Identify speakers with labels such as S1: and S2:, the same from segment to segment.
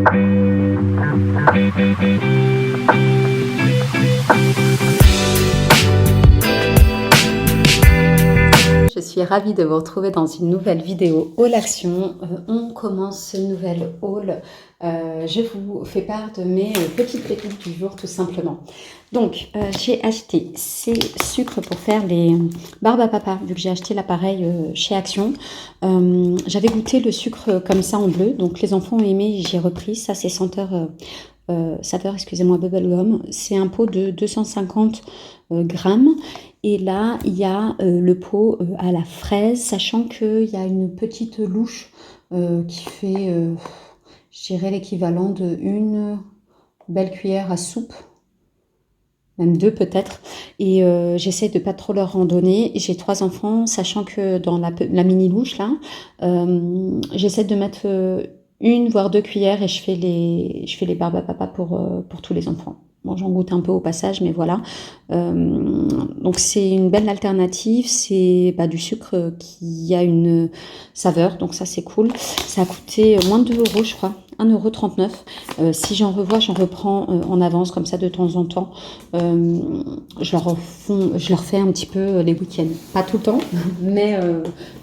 S1: Je suis ravie de vous retrouver dans une nouvelle vidéo Haul Action. On commence ce nouvel haul. Je vous fais part de mes petites pépites du jour tout simplement. Donc j'ai acheté ces sucres pour faire les barbes à papa, vu que j'ai acheté l'appareil chez Action. J'avais goûté le sucre comme ça en bleu, donc les enfants ont aimé, j'ai repris. Ça c'est saveur, excusez-moi, bubblegum. C'est un pot de 250 grammes. Et là, il y a le pot à la fraise, sachant qu'il y a une petite louche qui fait, je dirais, l'équivalent d'une belle cuillère à soupe, même deux peut-être. Et j'essaie de pas trop leur en donner. J'ai 3 enfants, sachant que dans la mini louche, là, j'essaie de mettre une voire 2 cuillères et je fais les barbes à papa pour tous les enfants. Bon, j'en goûte un peu au passage, mais voilà. Donc c'est une belle alternative. C'est du sucre qui a une saveur, donc ça c'est cool. Ça a coûté moins de 2 €, je crois, 1,39 €. Si j'en revois, j'en reprends en avance comme ça de temps en temps. Je leur fais un petit peu les week-ends, pas tout le temps, mais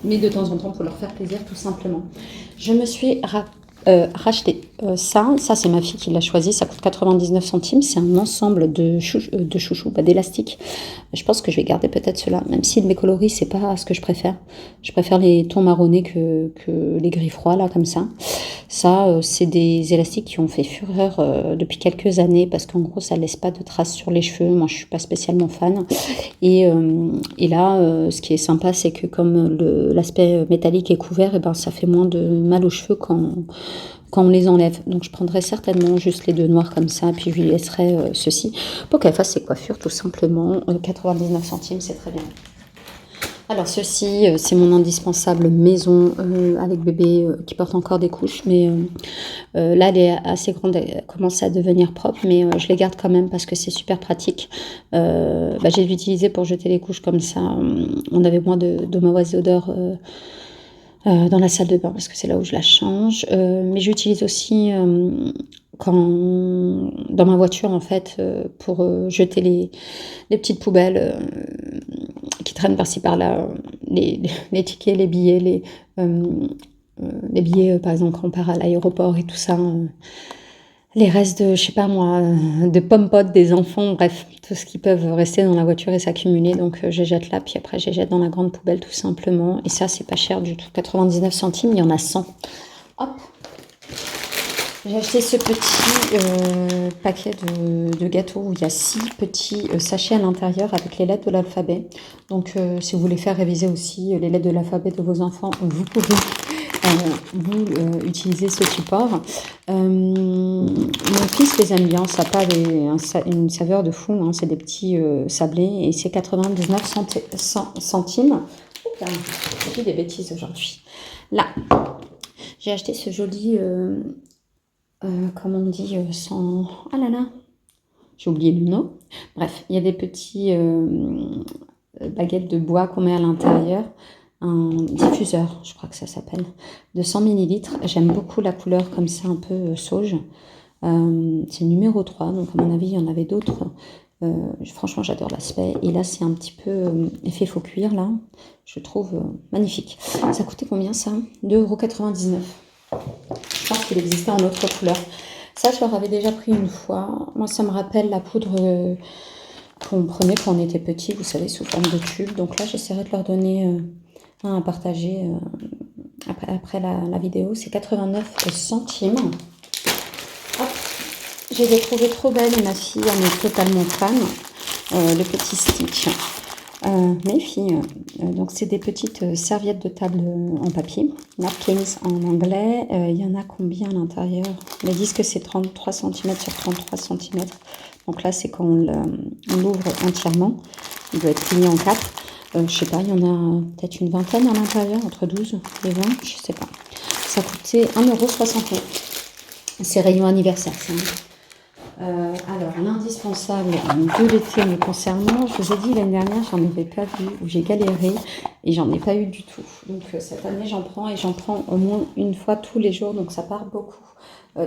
S1: de temps en temps pour leur faire plaisir tout simplement. Je me suis racheter ça c'est ma fille qui l'a choisi, ça coûte 99 centimes, c'est un ensemble de chouchous, d'élastiques. Je pense que je vais garder peut-être cela, même si de mes coloris c'est pas ce que je préfère les tons marronnés que les gris froids là comme ça. C'est des élastiques qui ont fait fureur depuis quelques années parce qu'en gros ça laisse pas de traces sur les cheveux. Moi je suis pas spécialement fan et là ce qui est sympa c'est que comme l'aspect métallique est couvert, et ça fait moins de mal aux cheveux quand on les enlève. Donc je prendrai certainement juste les 2 noirs comme ça, puis je lui laisserai ceci pour qu'elle fasse ses coiffures tout simplement. 99 centimes, c'est très bien. Alors ceci, c'est mon indispensable maison avec bébé qui porte encore des couches, mais là elle est assez grande, elle commence à devenir propre, mais je les garde quand même parce que c'est super pratique. J'ai l'utilisé pour jeter les couches comme ça, on avait moins de mauvaises odeurs dans la salle de bain parce que c'est là où je la change, mais j'utilise aussi dans ma voiture en fait pour jeter les petites poubelles qui traînent par-ci par-là, les tickets, les billets, les billets par exemple quand on part à l'aéroport et tout ça, les restes de, je sais pas moi, de pommes-potes des enfants, bref, tout ce qui peuvent rester dans la voiture et s'accumuler. Donc je jette là, puis après je jette dans la grande poubelle tout simplement. Et ça, c'est pas cher du tout, 99 centimes, il y en a 100. Hop, j'ai acheté ce petit paquet de gâteaux où il y a 6 petits sachets à l'intérieur avec les lettres de l'alphabet. Donc si vous voulez faire réviser aussi les lettres de l'alphabet de vos enfants, vous pouvez utiliser ce support. Mon fils les aime bien, ça n'a pas une saveur de fou, hein, c'est des petits sablés et c'est 99 centimes. Oups, j'ai dit des bêtises aujourd'hui. Là, j'ai acheté ce joli, comment on dit, sans... Ah là là, j'ai oublié le nom. Bref, il y a des petits baguettes de bois qu'on met à l'intérieur. Un diffuseur, je crois que ça s'appelle, de 100 ml. J'aime beaucoup la couleur comme ça, un peu sauge. C'est le numéro 3, donc à mon avis, il y en avait d'autres. Franchement, j'adore l'aspect. Et là, c'est un petit peu effet faux cuir, là. Je trouve magnifique. Ça coûtait combien, ça? 2,99 €. Je pense qu'il existait en autre couleur. Ça, je leur avais déjà pris une fois. Moi, ça me rappelle la poudre qu'on prenait quand on était petit, vous savez, sous forme de tube. Donc là, j'essaierai de leur donner... à partager après la vidéo. C'est 89 centimes. Hop. Je les ai trouvées trop belles et ma fille en est totalement fan. Le petit stick. Mes filles, donc c'est des petites serviettes de table en papier, napkins en anglais. Il y en a combien à l'intérieur? Ils disent que c'est 33 cm sur 33 cm. Donc là, c'est quand on l'ouvre entièrement. Il doit être plié en 4. Je sais pas, il y en a peut-être une vingtaine à l'intérieur, entre 12 et 20, je sais pas. Ça coûtait 1,61 €. C'est rayon anniversaire, ça. Alors, l'indispensable de l'été me concernant, je vous ai dit l'année dernière, j'en avais pas vu, où j'ai galéré et j'en ai pas eu du tout. Donc cette année, j'en prends et j'en prends au moins une fois tous les jours, donc ça part beaucoup.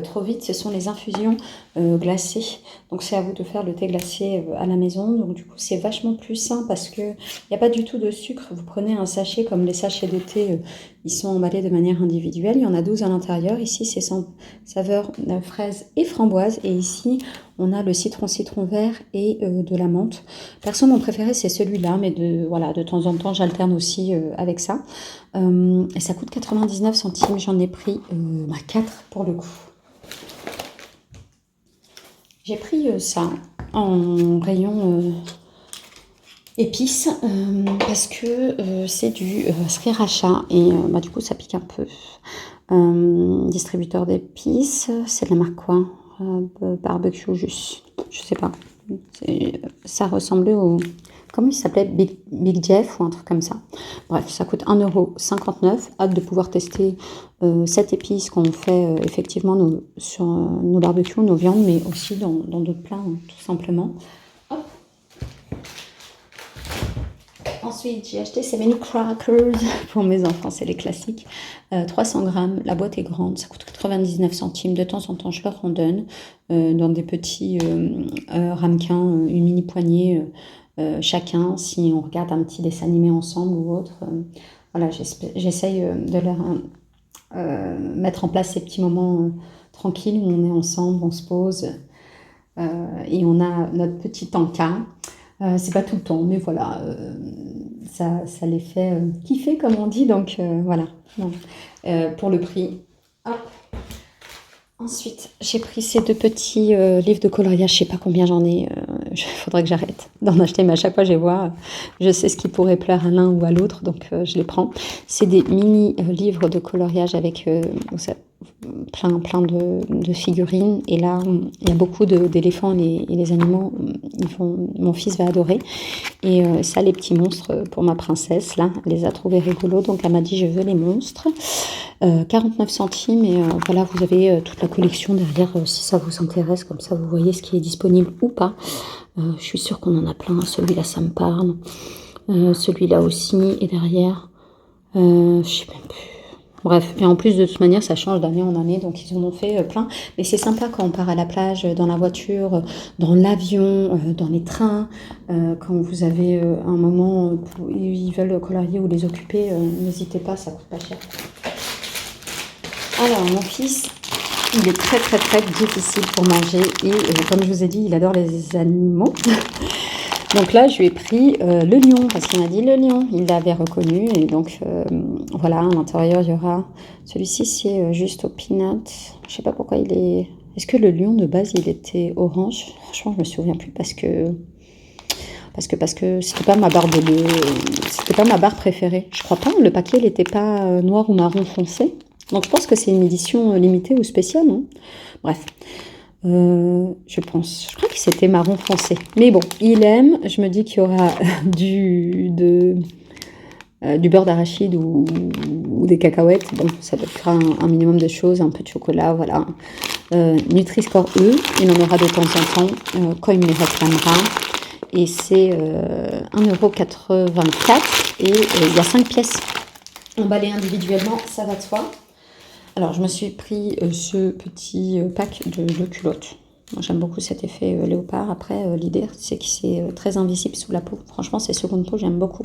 S1: trop vite, ce sont les infusions glacées. Donc c'est à vous de faire le thé glacé à la maison. Donc du coup c'est vachement plus sain parce que il n'y a pas du tout de sucre. Vous prenez un sachet comme les sachets de thé, ils sont emballés de manière individuelle. Il y en a 12 à l'intérieur. Ici c'est sans saveur fraise et framboise. Et ici on a le citron vert et de la menthe. Perso mon préféré c'est celui-là, mais voilà, de temps en temps j'alterne aussi avec ça. Et ça coûte 99 centimes. J'en ai pris 4 pour le coup. J'ai pris ça en rayon épices parce que c'est du sriracha et du coup ça pique un peu. Distributeur d'épices, c'est de la marque quoi? Barbecue juste, je sais pas. Ça ressemblait au... Comment il s'appelait? Big Jeff ou un truc comme ça. Bref, ça coûte 1,59 €. Hâte de pouvoir tester cette épice qu'on fait effectivement sur nos barbecues, nos viandes, mais aussi dans d'autres plats, hein, tout simplement. Hop. Ensuite, j'ai acheté ces mini crackers pour mes enfants, c'est les classiques. 300 grammes, la boîte est grande, ça coûte 99 centimes. De temps en temps, je leur en donne dans des petits ramequins, une mini poignée chacun, si on regarde un petit dessin animé ensemble ou autre. Voilà, j'essaye de leur mettre en place ces petits moments tranquilles où on est ensemble, on se pose et on a notre petit encas. C'est pas tout le temps, mais voilà, ça les fait kiffer comme on dit, donc voilà. Bon. Pour le prix. Hop. Ensuite, j'ai pris ces 2 petits livres de coloriage, je sais pas combien j'en ai, il faudrait que j'arrête d'en acheter, mais à chaque fois je les vois, je sais ce qui pourrait plaire à l'un ou à l'autre, donc je les prends. C'est des mini livres de coloriage avec plein de figurines, et là il y a beaucoup d'éléphants et les animaux, mon fils va adorer, et ça les petits monstres pour ma princesse, là, elle les a trouvés rigolos, donc elle m'a dit je veux les monstres. 49 centimes et voilà, vous avez toute la collection derrière si ça vous intéresse, comme ça vous voyez ce qui est disponible ou pas. Je suis sûre qu'on en a plein, celui-là ça me parle, celui-là aussi, et derrière je sais même plus. Bref, et en plus de toute manière ça change d'année en année, donc ils en ont fait plein, mais c'est sympa quand on part à la plage, dans la voiture, dans l'avion, dans les trains, quand vous avez un moment où ils veulent colorier ou les occuper, n'hésitez pas, ça coûte pas cher. Alors, mon fils, il est très difficile pour manger et comme je vous ai dit, il adore les animaux. Donc là, je lui ai pris le lion parce qu'il m'a dit le lion. Il l'avait reconnu et donc voilà, à l'intérieur, il y aura... Celui-ci, c'est juste au peanut. Je sais pas pourquoi il est... Est-ce que le lion de base, il était orange? Franchement, je me souviens plus parce que c'était pas ma barre c'était pas ma barre préférée. Je crois pas, le papier, il n'était pas noir ou marron foncé. Donc je pense que c'est une édition limitée ou spéciale, non? Bref, je crois que c'était marron foncé. Mais bon, il aime, je me dis qu'il y aura du beurre d'arachide ou des cacahuètes. Bon, ça doit faire un minimum de choses, un peu de chocolat, voilà. Nutri-Score E, il en aura de temps en temps, quand il me les réclamera. Et c'est 1,84 € et il y a 5 pièces emballées individuellement, ça va de soi. Alors, je me suis pris ce petit pack de culottes. Moi, j'aime beaucoup cet effet léopard. Après, l'idée, c'est que c'est très invisible sous la peau. Franchement, c'est seconde peau, j'aime beaucoup.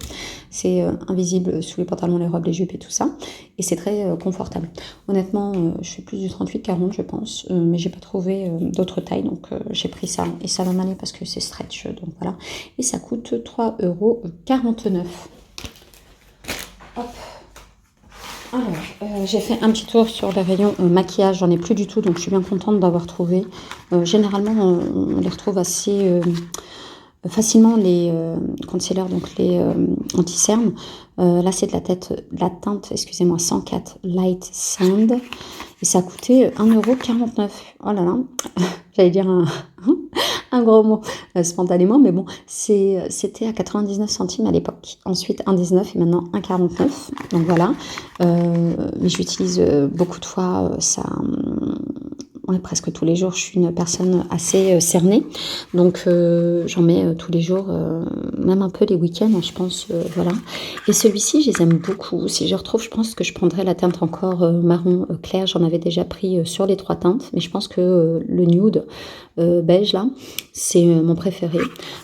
S1: C'est invisible sous les pantalons, les robes, les jupes et tout ça. Et c'est très confortable. Honnêtement, je fais plus du 38-40, je pense. Mais j'ai pas trouvé d'autres tailles. Donc, j'ai pris ça. Et ça va m'aller parce que c'est stretch. Donc, voilà. Et ça coûte 3,49 €. Hop. Alors, j'ai fait un petit tour sur les rayons maquillage, j'en ai plus du tout, donc je suis bien contente d'avoir trouvé. Généralement, on les retrouve assez facilement, les concealers, donc les anti-cernes. Là, c'est de la teinte, excusez-moi, 104 Light Sand, et ça a coûté 1,49 €. Oh là là, j'allais dire un gros mot spontanément, mais bon, c'était à 99 centimes à l'époque. Ensuite 1,19 € et maintenant 1,49 €. Donc voilà, mais j'utilise beaucoup de fois ça. presque tous les jours. Je suis une personne assez cernée, donc j'en mets tous les jours, même un peu les week-ends, hein, je pense, voilà. Et celui-ci, je les aime beaucoup. Si je retrouve, je pense que je prendrai la teinte encore marron clair. J'en avais déjà pris sur les 3 teintes, mais je pense que le nude beige là, c'est mon préféré.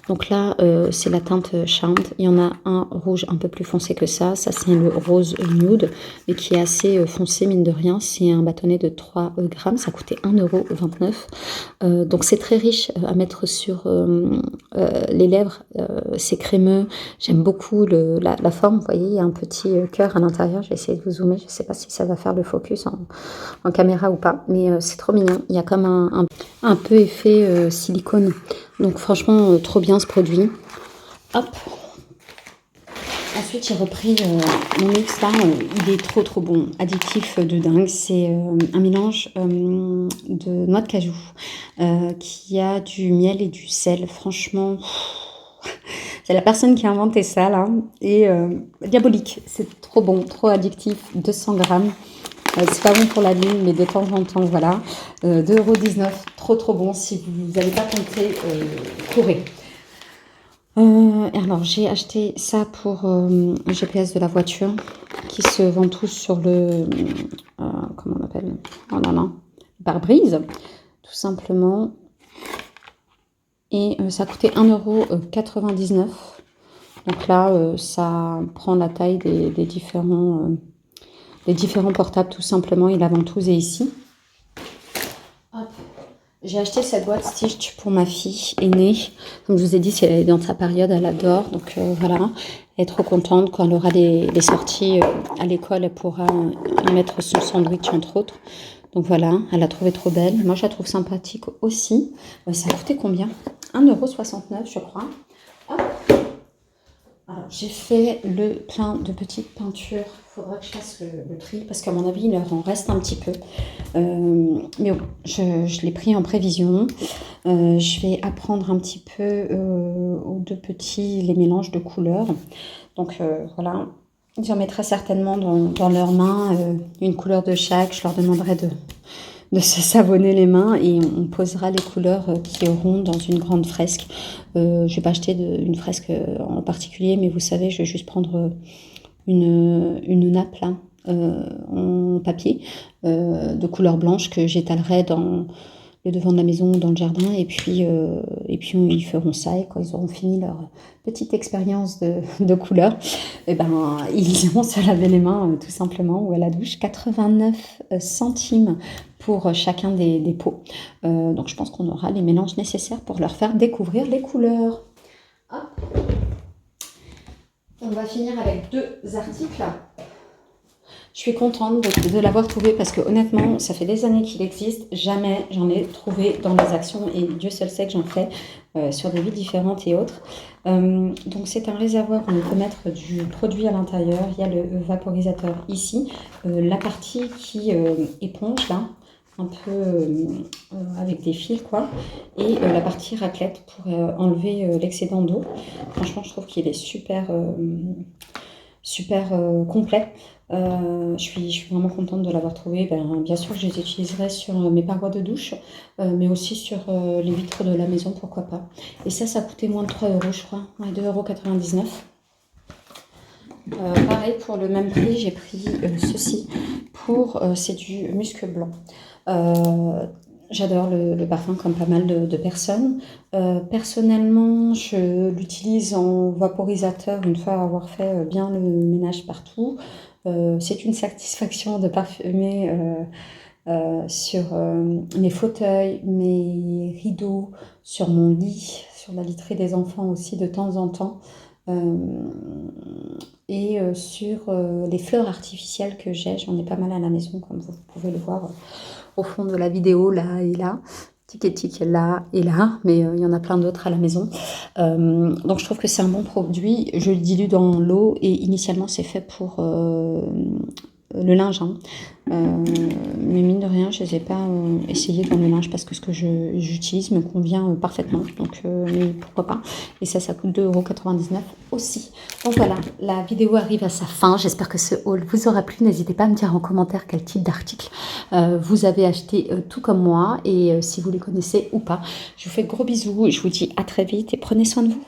S1: Donc là, c'est la teinte Charmed. Il y en a un rouge un peu plus foncé que ça. Ça, c'est le rose nude, mais qui est assez foncé, mine de rien. C'est un bâtonnet de 3 grammes. Ça coûtait 1,29 €. Donc c'est très riche à mettre sur les lèvres. C'est crémeux. J'aime beaucoup la forme. Vous voyez, il y a un petit cœur à l'intérieur. Je vais essayer de vous zoomer. Je ne sais pas si ça va faire le focus en caméra ou pas, mais c'est trop mignon. Il y a comme un peu effet silicone. Donc franchement, trop bien ce produit. Hop. Ensuite, j'ai repris mon mix là. Il est trop bon. Addictif de dingue. C'est un mélange de noix de cajou qui a du miel et du sel. Franchement, c'est la personne qui a inventé ça là. Et diabolique. C'est trop bon, trop addictif. 200 grammes. C'est pas bon pour la ligne, mais de temps en temps, voilà. 2,19 €, trop bon. Si vous n'avez pas compté, courez. Alors, j'ai acheté ça pour le GPS de la voiture, qui se vend tous sur le, comment on appelle? Oh là là, pare-brise, tout simplement. Et ça coûtait 1,99 €. Donc là, ça prend la taille des différents portables, tout simplement. Et la ventouse est ici. Hop. J'ai acheté cette boîte Stitch pour ma fille aînée. Comme je vous ai dit, elle est dans sa période, elle adore. Donc voilà, elle est trop contente. Quand elle aura les sorties à l'école, elle pourra y mettre son sandwich, entre autres. Donc voilà, elle l'a trouvée trop belle. Moi, je la trouve sympathique aussi. Ça a coûté combien? 1,69 €, je crois. Hop. Alors, j'ai fait le plein de petites peintures. Il faudra que je fasse le tri parce qu'à mon avis, il leur en reste un petit peu. Mais bon, je l'ai pris en prévision. Je vais apprendre un petit peu aux deux petits les mélanges de couleurs. Donc voilà, ils en mettraient certainement dans leurs mains une couleur de chaque. Je leur demanderai de se savonner les mains et on posera les couleurs qui auront dans une grande fresque. Je ne vais pas acheter une fresque en particulier, mais vous savez, je vais juste prendre une nappe là, en papier de couleur blanche que j'étalerai dans le devant de la maison ou dans le jardin, et puis ils feront ça, et quand ils auront fini leur petite expérience de couleur, et ben ils iront se laver les mains tout simplement, ou à la douche. 89 centimes pour chacun des pots. Donc je pense qu'on aura les mélanges nécessaires pour leur faire découvrir les couleurs. Hop. On va finir avec 2 articles. Je suis contente de l'avoir trouvé parce que honnêtement, ça fait des années qu'il existe. Jamais j'en ai trouvé dans les actions, et Dieu seul sait que j'en fais sur des villes différentes et autres. Donc c'est un réservoir où on peut mettre du produit à l'intérieur. Il y a le vaporisateur ici. La partie qui éponge là, un peu avec des fils quoi, et la partie raclette pour enlever l'excédent d'eau. Franchement, je trouve qu'il est super complet. Je suis vraiment contente de l'avoir trouvé. Bien sûr, je les utiliserai sur mes parois de douche, mais aussi sur les vitres de la maison, pourquoi pas. Et ça coûtait moins de 3 €, je crois. Ouais, 2,99 €. Pareil, pour le même prix, j'ai pris ceci. C'est du musc blanc. J'adore le parfum comme pas mal de personnes. Personnellement, je l'utilise en vaporisateur une fois avoir fait bien le ménage partout. C'est une satisfaction de parfumer sur mes fauteuils, mes rideaux, sur mon lit, sur la literie des enfants aussi de temps en temps. Et sur les fleurs artificielles que j'en ai pas mal à la maison, comme vous pouvez le voir au fond de la vidéo, là et là, tic et tic, là et là, mais il y en a plein d'autres à la maison. Donc je trouve que c'est un bon produit. Je le dilue dans l'eau, et initialement c'est fait pour le linge, hein. Mais mine de rien, je ne les ai pas essayés dans le linge parce que ce que j'utilise me convient parfaitement. Donc, mais pourquoi pas. Et ça coûte 2,99 € aussi. Donc voilà, la vidéo arrive à sa fin. J'espère que ce haul vous aura plu. N'hésitez pas à me dire en commentaire quel type d'article vous avez acheté tout comme moi et si vous les connaissez ou pas. Je vous fais de gros bisous. Je vous dis à très vite et prenez soin de vous.